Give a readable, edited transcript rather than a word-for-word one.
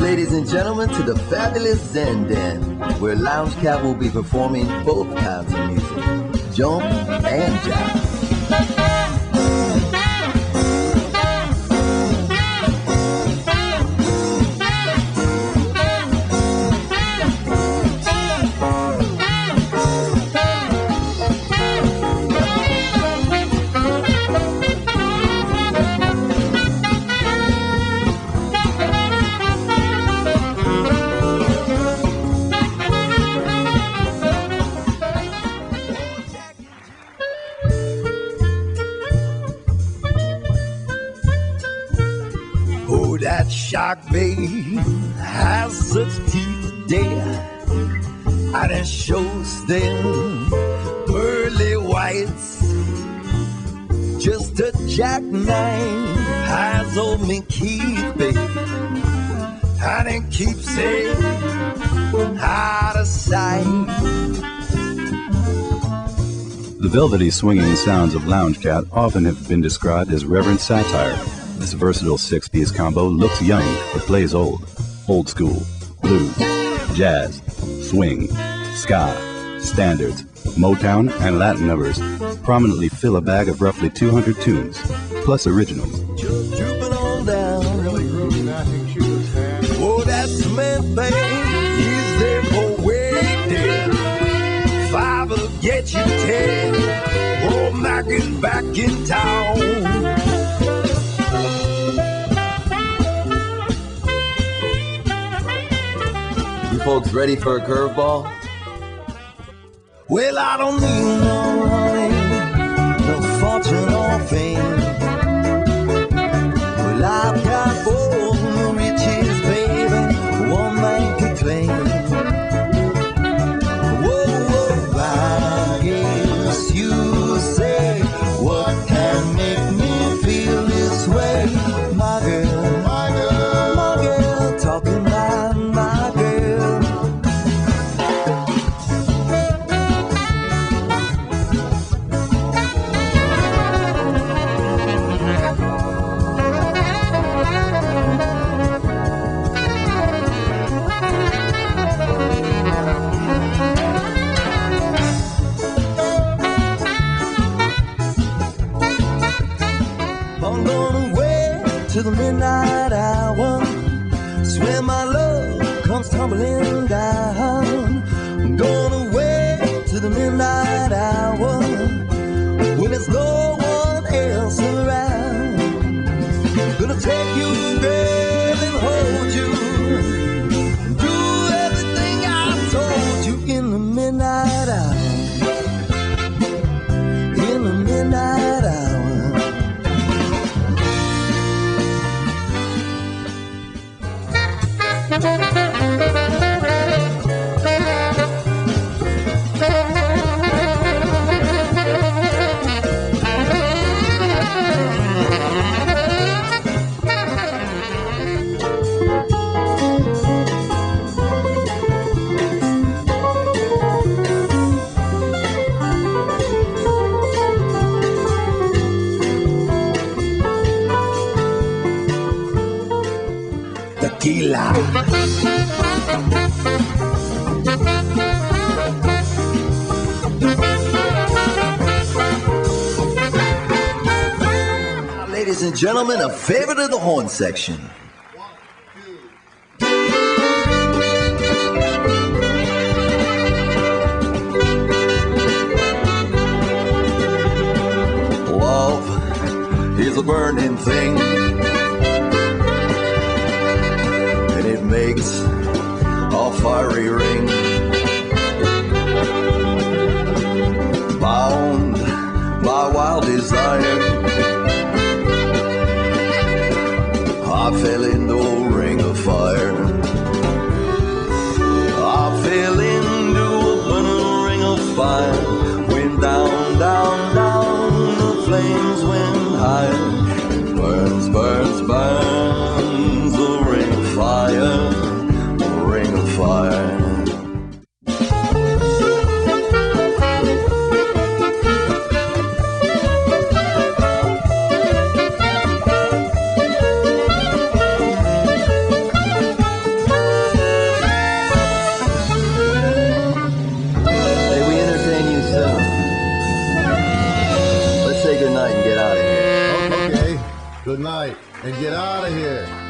ladies and gentlemen, to the fabulous Zen Den, where Lounge Cat will be performing both kinds of music, jump and jazz. That shark babe has such teeth there, and it shows them pearly whites. Just a jackknife has old me Keith, babe, and it keeps it out of sight. The velvety swinging sounds of Lounge Cat often have been described as reverent satire. This versatile six-piece combo looks young but plays old. Old school, blues, jazz, swing, ska, standards, Motown, and Latin numbers prominently fill a bag of roughly 200 tunes, plus originals. Just drooping on down. Oh, that cement thing, he's there for waiting. 5 will get you 10. Oh, Mac is back in town. You folks ready for a curveball? Well, I don't need no money, no fortune or fame. Well, I've got all the riches, baby, one man could claim. Whoa, I guess you say, what can make me feel this way? My girl, talking about my girl. I'm gonna wait till the midnight hour, swear my love comes tumbling down. I'm gonna wait till the midnight hour, when there's no one else around. Gonna take you, girl, and hold you, do everything I told you in the midnight hour, in the midnight hour. Tequila. Ladies and gentlemen, a favorite of the horn section. Love is a burning thing, and it makes a fiery ring. Bound by wild desire, I fell into a ring of fire. I fell into a burning ring of fire. Went down, down, down, the flames went higher. Burns, burns, burns, a ring of fire, a ring of fire. Good night, and get out of here.